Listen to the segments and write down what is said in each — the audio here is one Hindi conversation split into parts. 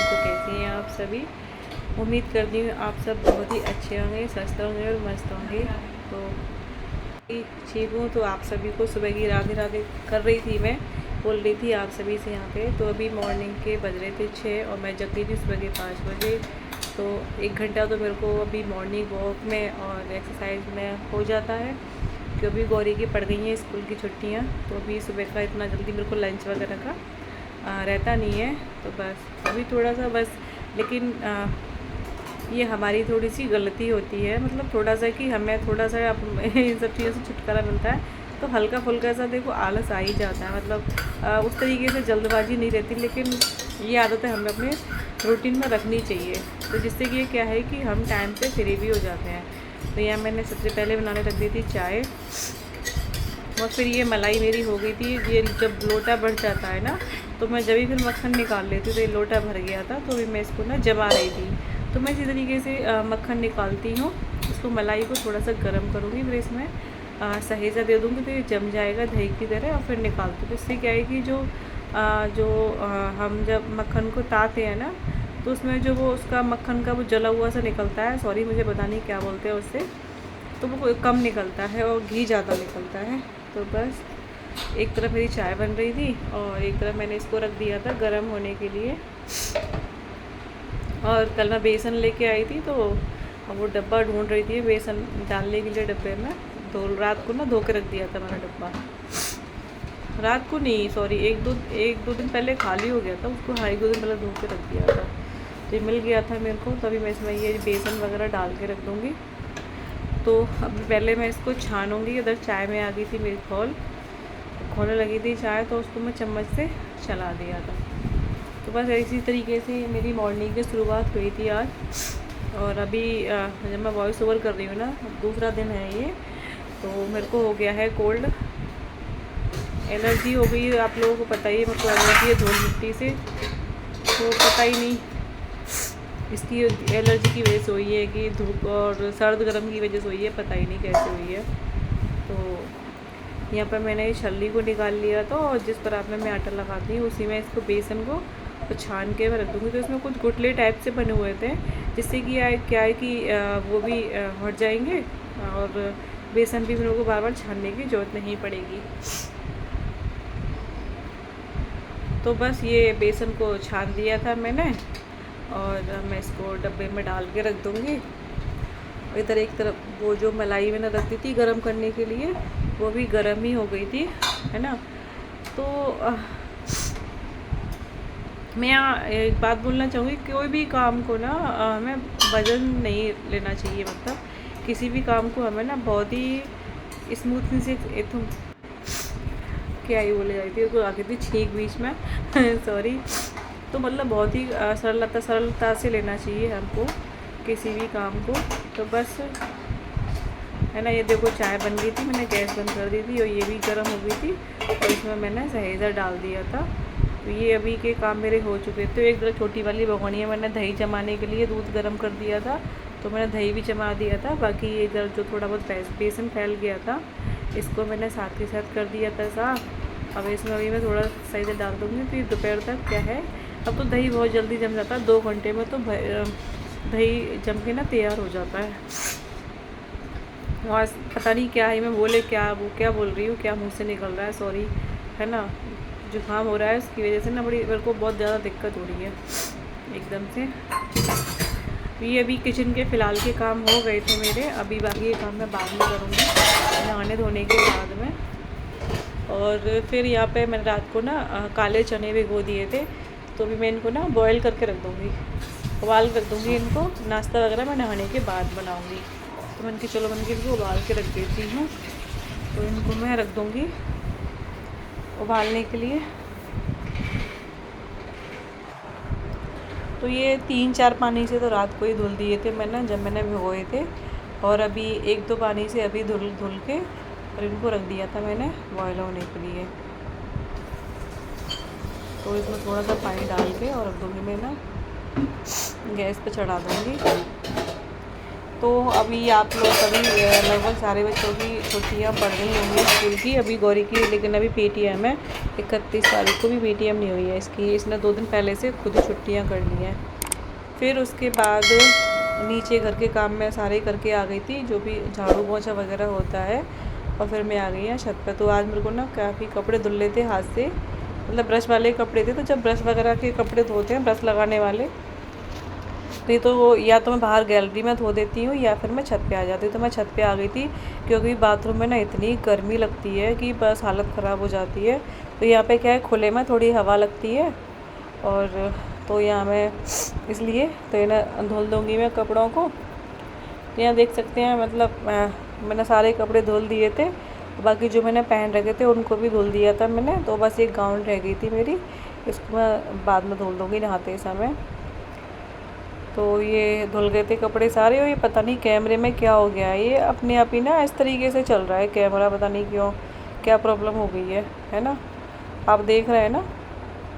तो कैसे हैं आप सभी। उम्मीद करती हूँ आप सब बहुत ही अच्छे होंगे, स्वस्थ होंगे और मस्त होंगे। तो ठीक हूँ। तो आप सभी को सुबह की राधे राधे कर रही थी, मैं बोल रही थी आप सभी से यहाँ पे। तो अभी मॉर्निंग के बज रहे थे 6 और मैं जग गई थी सुबह के 5 बजे। तो 1 घंटा तो मेरे को अभी मॉर्निंग वॉक में और एक्सरसाइज में हो जाता है, क्योंकि गौरी की पड़ गई हैं स्कूल की छुट्टियाँ। तो अभी सुबह का इतना जल्दी मेरे को लंच वगैरह का रहता नहीं है। तो बस अभी थोड़ा सा बस, लेकिन ये हमारी थोड़ी सी गलती होती है, मतलब थोड़ा सा कि हमें थोड़ा सा इन सब चीज़ों से छुटकारा मिलता है तो हल्का फुल्का सा देखो आलस आ ही जाता है। मतलब उस तरीके से जल्दबाजी नहीं रहती, लेकिन ये आदतें हमें अपने रूटीन में रखनी चाहिए। तो जिससे कि ये क्या है कि हम टाइम पे फ्री भी हो जाते हैं। तो यहाँ मैंने सबसे पहले बनाने रख दी थी चाय, और फिर ये मलाई मेरी हो गई थी। ये जब लोटा बढ़ जाता है ना, तो मैं जब भी फिर मक्खन निकाल लेती हूँ, तो ये लोटा भर गया था तो अभी मैं इसको ना जमा रही थी। तो मैं इसी तरीके से मक्खन निकालती हूँ, इसको मलाई को थोड़ा सा गर्म करूँगी, फिर इसमें सही सा दे दूँगी तो ये जम जाएगा दही की तरह। और फिर निकालती हूँ, तो इससे क्या है कि हम जब मक्खन को ताते हैं ना, तो उसमें जो वो उसका मक्खन का वो जला हुआ सा निकलता है, सॉरी मुझे पता नहीं क्या बोलते हैं उससे, तो वो कम निकलता है और घी ज़्यादा निकलता है। तो बस एक तरफ मेरी चाय बन रही थी और एक तरफ मैंने इसको रख दिया था गर्म होने के लिए। और कल मैं बेसन लेके आई थी, तो वो डब्बा ढूंढ रही थी बेसन डालने के लिए डब्बे में। तो रात को ना धो के रख दिया था मैंने डब्बा, रात को नहीं सॉरी, एक दो दिन पहले खाली हो गया था उसको, हाँ 1-2 दिन पहले धो के रख दिया था। तो ये मिल गया था मेरे को, तभी मैं इसमें ये बेसन वगैरह डाल के रख दूँगी। तो अब पहले मैं इसको छानूँगी। इधर चाय में आ गई थी मेरी खोलने लगी थी चाय, तो उसको मैं चम्मच से चला दिया था। तो बस इसी तरीके से मेरी मॉर्निंग की शुरुआत हुई थी आज। और अभी जब मैं वॉइस ओवर कर रही हूँ ना, दूसरा दिन है ये, तो मेरे को हो गया है कोल्ड, एलर्जी हो गई है। आप लोगों को पता ही है मेरे को एलर्जी है धूल मिट्टी से, तो पता ही नहीं इसकी एलर्जी की वजह से हुई है कि धूप और सर्द गर्म की वजह से हुई है, पता ही नहीं कैसे हुई है। तो यहाँ पर मैंने छल्ली को निकाल लिया था, और जिस परात में मैं आटा लगाती हूँ उसी में इसको बेसन को छान के मैं रख दूँगी। तो इसमें कुछ गुटले टाइप से बने हुए थे, जिससे कि क्या है कि वो भी हट जाएंगे और बेसन भी मेरे को बार बार छानने की ज़रूरत नहीं पड़ेगी। तो बस ये बेसन को छान दिया था मैंने, और मैं इसको डब्बे में डाल के रख दूँगी। इधर एक तरफ वो जो मलाई मैंने रख दी थी गरम करने के लिए, वो भी गरम ही हो गई थी, है ना। तो मैं एक बात बोलना चाहूँगी, कोई भी काम को ना हमें वजन नहीं लेना चाहिए। मतलब किसी भी काम को हमें ना बहुत ही स्मूथली से क्या ही बोले जाती है, तो आगे थी छींक बीच में सॉरी। तो मतलब बहुत ही सरलता से लेना चाहिए हमको किसी भी काम को। तो बस है ना, ये देखो चाय बन गई थी, मैंने गैस बंद कर दी थी और ये भी गर्म हो गई थी, और इसमें मैंने सहेजा डाल दिया था। तो ये अभी के काम मेरे हो चुके थे। तो एक तरह छोटी वाली भगोनी है, मैंने दही जमाने के लिए दूध गर्म कर दिया था, तो मैंने दही भी जमा दिया था। बाकी ये इधर जो थोड़ा बहुत बेसन फैल गया था, इसको मैंने साथ के साथ कर दिया था साफ। अब इसमें अभी मैं थोड़ा सही से डाल दूँगी। तो ये दोपहर तक क्या है, अब तो दही बहुत जल्दी जम जाता है, 2 घंटे में तो दही जम के ना तैयार हो जाता है। और पता नहीं क्या है, मैं क्या बोल रही हूँ, क्या मुंह से निकल रहा है, सॉरी, है ना, जुकाम हो रहा है, उसकी वजह से ना मेरे को बहुत ज़्यादा दिक्कत हो रही है एकदम से। ये अभी किचन के फ़िलहाल के काम हो गए थे मेरे, अभी बाकी ये काम मैं बाद में करूँगी नहाने धोने के बाद में। और फिर यहाँ पे मैंने रात को ना काले चने भिगो दिए थे, तो अभी मैं इनको ना बॉयल करके रख दूँगी, उबाल कर दूँगी इनको। नाश्ता वगैरह मैं नहाने के बाद बनाऊँगी। तो मैंने कि चलो मैंने इनको उबाल के रख देती हूँ, तो इनको मैं रख दूँगी उबालने के लिए। तो ये 3-4 पानी से तो रात को ही धुल दिए थे मैंने, जब मैंने भिगोए थे। और अभी 1-2 पानी से अभी धुल के और इनको रख दिया था मैंने बॉयल होने के लिए। तो इसमें थोड़ा सा पानी डाल के और रख दूँगी मैं ना, गैस पे चढ़ा दूँगी। तो अभी आप लोग सभी लगभग सारे बच्चों की छुट्टियां पड़ रही होंगी स्कूल की, अभी गौरी की, लेकिन अभी पेटीएम है। 31 तारीख को भी पेटीएम नहीं हुई है इसकी, इसने 2 दिन पहले से खुद ही छुट्टियां कर ली हैं। फिर उसके बाद नीचे घर के काम में सारे करके आ गई थी, जो भी झाड़ू पोछा वगैरह होता है, और फिर मैं आ गई हैं छत पर। तो आज मेरे को ना काफ़ी कपड़े धुल लेते हाथ से, मतलब ब्रश वाले कपड़े थे। तो जब ब्रश वगैरह के कपड़े धोते हैं ब्रश लगाने वाले, नहीं तो वो या तो मैं बाहर गैलरी में धो देती हूँ या फिर मैं छत पे आ जाती हूँ। तो मैं छत पे आ गई थी क्योंकि बाथरूम में ना इतनी गर्मी लगती है कि बस हालत ख़राब हो जाती है। तो यहाँ पे क्या है, खुले में थोड़ी हवा लगती है, और तो यहाँ मैं इसलिए तो ये ना धुल दूँगी मैं कपड़ों को। यहाँ देख सकते हैं, मतलब मैंने सारे कपड़े धुल दिए थे, बाकी जो मैंने पहन रखे थे उनको भी धुल दिया था मैंने। तो बस एक गाउन रह गई थी मेरी, इसको मैं बाद में धुल दूँगी नहाते समय। तो ये धुल गए थे कपड़े सारे, और ये पता नहीं कैमरे में क्या हो गया है, ये अपने आप ही ना इस तरीके से चल रहा है कैमरा, पता नहीं क्यों, क्या प्रॉब्लम हो गई है ना। आप देख रहे हैं ना,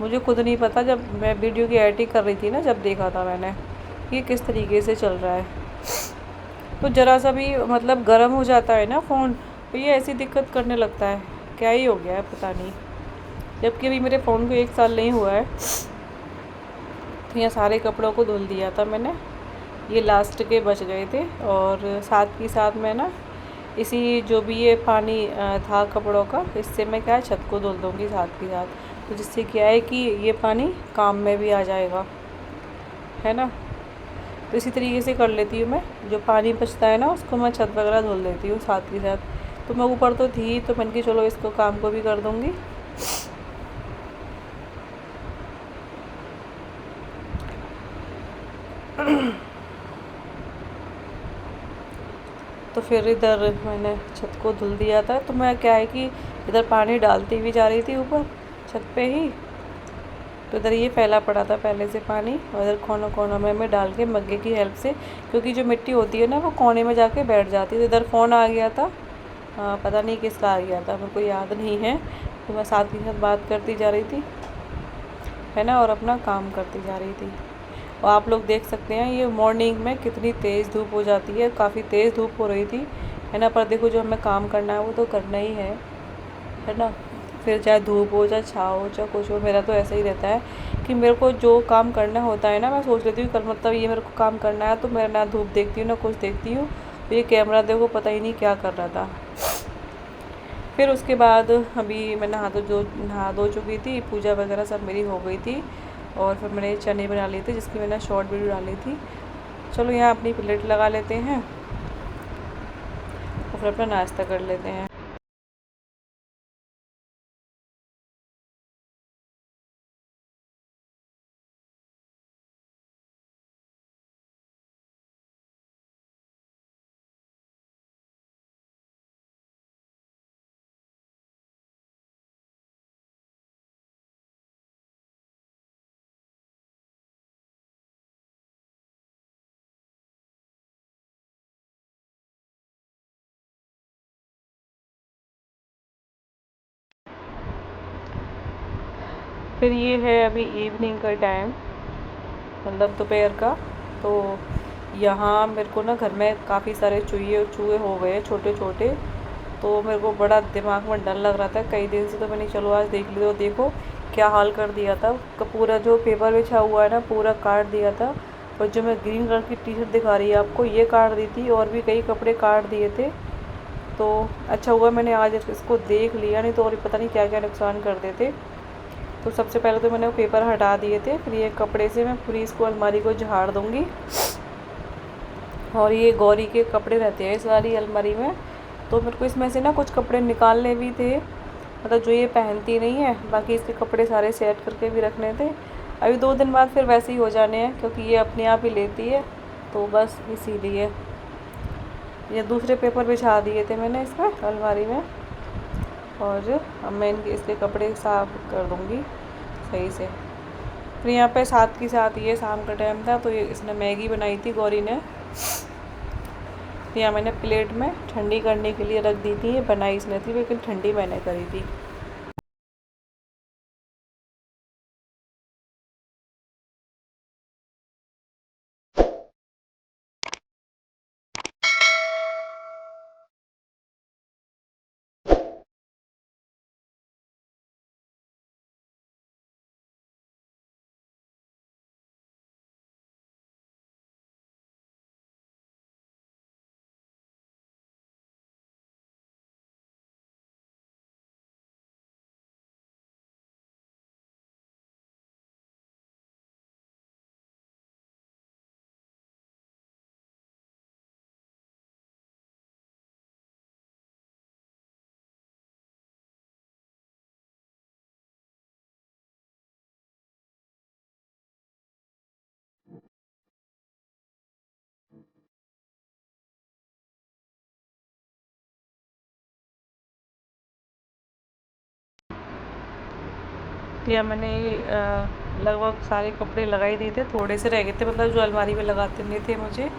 मुझे खुद नहीं पता, जब मैं वीडियो की एडिटिंग कर रही थी ना, जब देखा था मैंने ये किस तरीके से चल रहा है। तो ज़रा सा भी मतलब गर्म हो जाता है ना फ़ोन, तो ये ऐसी दिक्कत करने लगता है, क्या ही हो गया है पता नहीं। जबकि अभी मेरे फ़ोन को 1 साल नहीं हुआ है। तो यहाँ सारे कपड़ों को धुल दिया था मैंने, ये लास्ट के बच गए थे। और साथ ही साथ मैं ना इसी जो भी ये पानी था कपड़ों का, इससे मैं क्या है छत को धुल दूँगी साथ ही साथ। तो जिससे क्या है कि ये पानी काम में भी आ जाएगा, है ना। तो इसी तरीके से कर लेती हूँ मैं, जो पानी बचता है ना उसको मैं छत वगैरह धुल देती हूँ साथ ही साथ। तो मैं ऊपर तो थी, तो मैंने कि चलो इसको काम को भी कर दूँगी। तो फिर इधर मैंने छत को धुल दिया था। तो मैं क्या है कि इधर पानी डालती भी जा रही थी ऊपर छत पे ही। तो इधर ये फैला पड़ा था पहले से पानी, और इधर कोनों कोनों में मैं डाल के मग्गे की हेल्प से, क्योंकि जो मिट्टी होती है ना वो कोने में जाके बैठ जाती है। तो इधर फ़ोन आ गया था, पता नहीं किसका आ गया था, मेरे को याद नहीं है। तो मैं साथ ही साथ बात करती जा रही थी, है ना, और अपना काम करती जा रही थी। और आप लोग देख सकते हैं ये मॉर्निंग में कितनी तेज़ धूप हो जाती है, काफ़ी तेज़ धूप हो रही थी, है ना। पर देखो जो हमें काम करना है वो तो करना ही है ना। फिर चाहे धूप हो चाहे छाँव हो चाहे कुछ हो, मेरा तो ऐसा ही रहता है कि मेरे को जो काम करना होता है ना, मैं सोच लेती हूँ कल मतलब ये मेरे को काम करना है, तो मैं ना धूप देखती हूँ ना कुछ देखती हूँ। तो ये कैमरा देखो पता ही नहीं क्या कर रहा था। फिर उसके बाद अभी मैं नहा धो चुकी थी, पूजा वगैरह सब मेरी हो गई थी। और फिर मैंने चने बना लिए थे जिसकी मैंने शॉर्ट वीडियो डाली थी। चलो यहाँ अपनी प्लेट लगा लेते हैं और फिर अपना नाश्ता कर लेते हैं। फिर ये है अभी इवनिंग का टाइम, मतलब दोपहर का। तो यहाँ मेरे को ना घर में काफ़ी सारे चूहे चूहे हो गए छोटे छोटे। तो मेरे को बड़ा दिमाग में डर लग रहा था कई दिन से। तो मैंने चलो आज देख लिया, तो देखो क्या हाल कर दिया था पूरा जो पेपर बिछा हुआ है ना पूरा काट दिया था। और जो मैं ग्रीन कलर की टी शर्ट दिखा रही है आपको ये काट दी थी, और भी कई कपड़े काट दिए थे। तो अच्छा हुआ मैंने आज इसको देख लिया, नहीं तो और पता नहीं क्या क्या नुकसान कर देते। तो सबसे पहले तो मैंने वो पेपर हटा दिए थे, फिर ये कपड़े से मैं पूरी इसको अलमारी को झाड़ दूँगी। और ये गौरी के कपड़े रहते हैं इस वाली अलमारी में, तो मेरे को इसमें से ना कुछ कपड़े निकालने भी थे, मतलब जो ये पहनती नहीं है, बाकी इसके कपड़े सारे सेट करके भी रखने थे। अभी 2 दिन बाद फिर वैसे ही हो जाने हैं क्योंकि ये अपने आप ही लेती है, तो बस इसीलिए ये दूसरे पेपर बिछा दिए थे मैंने इसमें अलमारी में। और अब मैं इनके इसके कपड़े साफ कर दूँगी सही से। फिर यहाँ पे साथ के साथ ये शाम का टाइम था, तो ये इसने मैगी बनाई थी गौरी ने। तो यहाँ मैंने प्लेट में ठंडी करने के लिए रख दी थी, ये बनाई इसने थी लेकिन ठंडी मैंने करी थी। या मैंने लगभग सारे कपड़े लगा ही दिए थे, थोड़े से रह गए थे मतलब जो अलमारी में लगाते नहीं थे मुझे।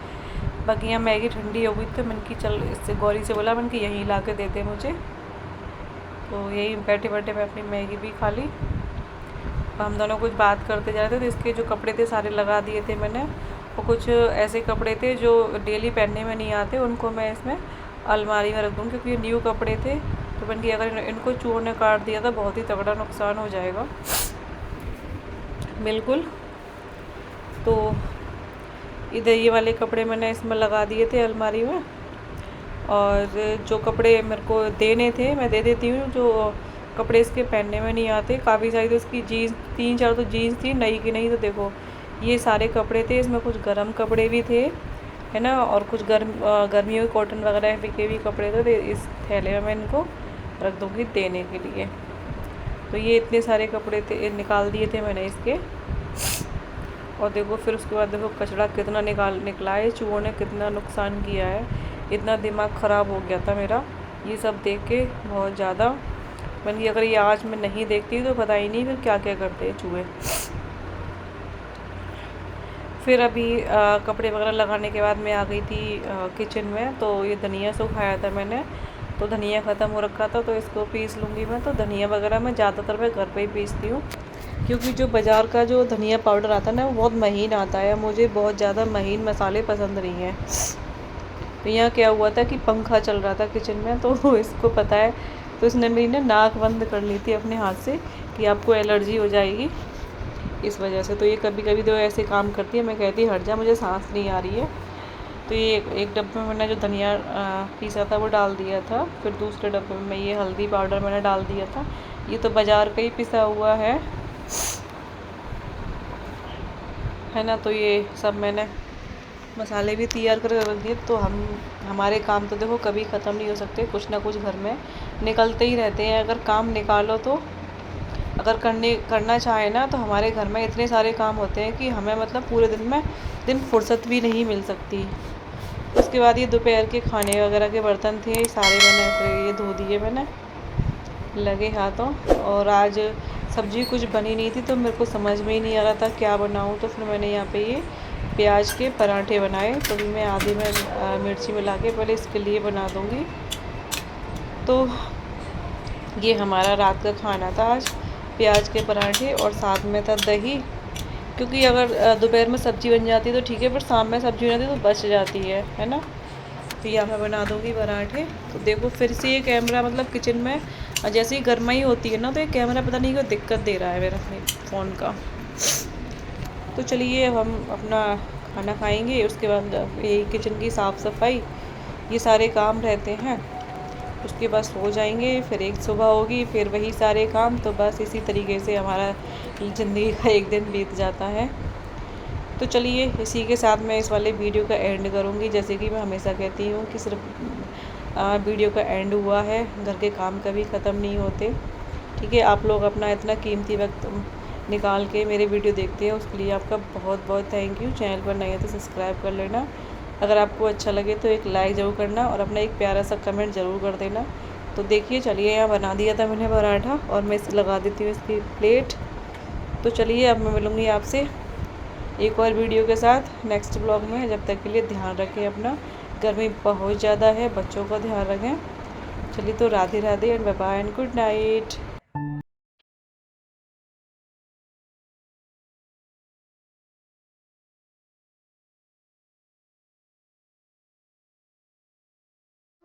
बाकी यहाँ मैगी ठंडी हो गई तो मैंने की चल इससे गौरी से बोला, मैंने कि यहीं ला के देते मुझे। तो यही बैठे बैठे मैं अपनी मैगी भी खा ली। हम दोनों कुछ बात करते जा रहे थे, तो इसके जो कपड़े थे सारे लगा दिए थे मैंने। और कुछ ऐसे कपड़े थे जो डेली पहनने में नहीं आते, उनको मैं इसमें अलमारी में रख दूँगी क्योंकि ये न्यू कपड़े थे। तो मैंने कि अगर इनको चूहों ने काट दिया तो बहुत ही तगड़ा नुकसान हो जाएगा। बिल्कुल। तो इधर ये वाले कपड़े मैंने इसमें लगा दिए थे अलमारी में, और जो कपड़े मेरे को देने थे मैं दे देती हूँ। जो कपड़े इसके पहनने में नहीं आते, काफ़ी सारी तो इसकी जीन्स 3-4 तो जीन्स थी नई की नई। तो देखो ये सारे कपड़े थे, इसमें कुछ गर्म कपड़े भी थे है ना, और कुछ गर्मियों के कॉटन वगैरह बिके भी कपड़े थे। तो इस थैले में मैं इनको रख दूँगी देने के लिए। तो ये इतने सारे कपड़े थे, निकाल दिए थे मैंने इसके। और देखो फिर उसके बाद देखो कचरा कितना निकला है, चूहों ने कितना नुकसान किया है। इतना दिमाग ख़राब हो गया था मेरा ये सब देख के, बहुत ज़्यादा। मैंने अगर ये आज मैं नहीं देखती तो पता ही नहीं फिर क्या क्या करते हैं चूहे। फिर अभी कपड़े वगैरह लगाने के बाद मैं आ गई थी किचन में। तो ये धनिया सुखाया था मैंने, तो धनिया ख़त्म हो रखा था तो इसको पीस लूँगी मैं। तो धनिया वगैरह मैं ज़्यादातर मैं घर पे ही पीसती हूँ, क्योंकि जो बाज़ार का जो धनिया पाउडर आता है ना वो बहुत महीन आता है। मुझे बहुत ज़्यादा महीन मसाले पसंद नहीं हैं। तो यहाँ क्या हुआ था कि पंखा चल रहा था किचन में, तो इसको पता है, तो इसने मेरी ना नाक बंद कर ली थी अपने हाथ से कि आपको एलर्जी हो जाएगी इस वजह से। तो ये कभी कभी तो ऐसे काम करती है, मैं कहती हट जा मुझे सांस नहीं आ रही है। तो ये एक डब्बे में मैंने जो धनिया पीसा था वो डाल दिया था। फिर दूसरे डब्बे में ये हल्दी पाउडर मैंने डाल दिया था। ये तो बाज़ार का ही पिसा हुआ है ना। तो ये सब मैंने मसाले भी तैयार कर रख दिए। तो हमारे काम तो देखो कभी ख़त्म नहीं हो सकते, कुछ ना कुछ घर में निकलते ही रहते हैं। अगर काम निकालो तो अगर करना चाहे ना तो हमारे घर में इतने सारे काम होते हैं कि हमें मतलब पूरे दिन फुर्सत भी नहीं मिल सकती। उसके बाद ये दोपहर के खाने वगैरह के बर्तन थे सारे मैंने फिर ये धो दिए मैंने लगे हाथों। और आज सब्ज़ी कुछ बनी नहीं थी तो मेरे को समझ में ही नहीं आ रहा था क्या बनाऊँ। तो फिर मैंने यहाँ पे ये प्याज के पराठे बनाए। तो भी मैं आधी में मिर्ची मिला के पहले इसके लिए बना दूँगी। तो ये हमारा रात का खाना था आज, प्याज के पराठे और साथ में था दही। क्योंकि अगर दोपहर में सब्ज़ी बन जाती है तो ठीक है, पर शाम में सब्ज़ी बनाती तो बच जाती है ना। तो यहाँ मैं बना दूँगी पराठे। तो देखो फिर से ये कैमरा मतलब किचन में जैसे ही गर्माई होती है ना तो ये कैमरा पता नहीं क्यों दिक्कत दे रहा है मेरा अपने फ़ोन का। तो चलिए अब हम अपना खाना खाएंगे, उसके बाद यही किचन की साफ़ सफाई ये सारे काम रहते हैं। उसके बाद सो जाएंगे, फिर एक सुबह होगी, फिर वही सारे काम। तो बस इसी तरीके से हमारा ज़िंदगी का एक दिन बीत जाता है। तो चलिए इसी के साथ मैं इस वाले वीडियो का एंड करूँगी। जैसे कि मैं हमेशा कहती हूँ कि सिर्फ वीडियो का एंड हुआ है, घर के काम कभी ख़त्म नहीं होते। ठीक है, आप लोग अपना इतना कीमती वक्त निकाल के मेरे वीडियो देखते हैं, उसके लिए आपका बहुत बहुत थैंक यू। चैनल पर नए हैं तो सब्सक्राइब कर लेना। अगर आपको अच्छा लगे तो एक लाइक ज़रूर करना और अपना एक प्यारा सा कमेंट ज़रूर कर देना। तो देखिए चलिए यहाँ बना दिया था मैंने पराठा और मैं इसे लगा देती हूँ इसकी प्लेट। तो चलिए अब मैं मिलूँगी आपसे एक और वीडियो के साथ नेक्स्ट ब्लॉग में। जब तक के लिए ध्यान रखें अपना, गर्मी बहुत ज़्यादा है, बच्चों का ध्यान रखें। चलिए तो Radhe Radhe and bye bye and good night.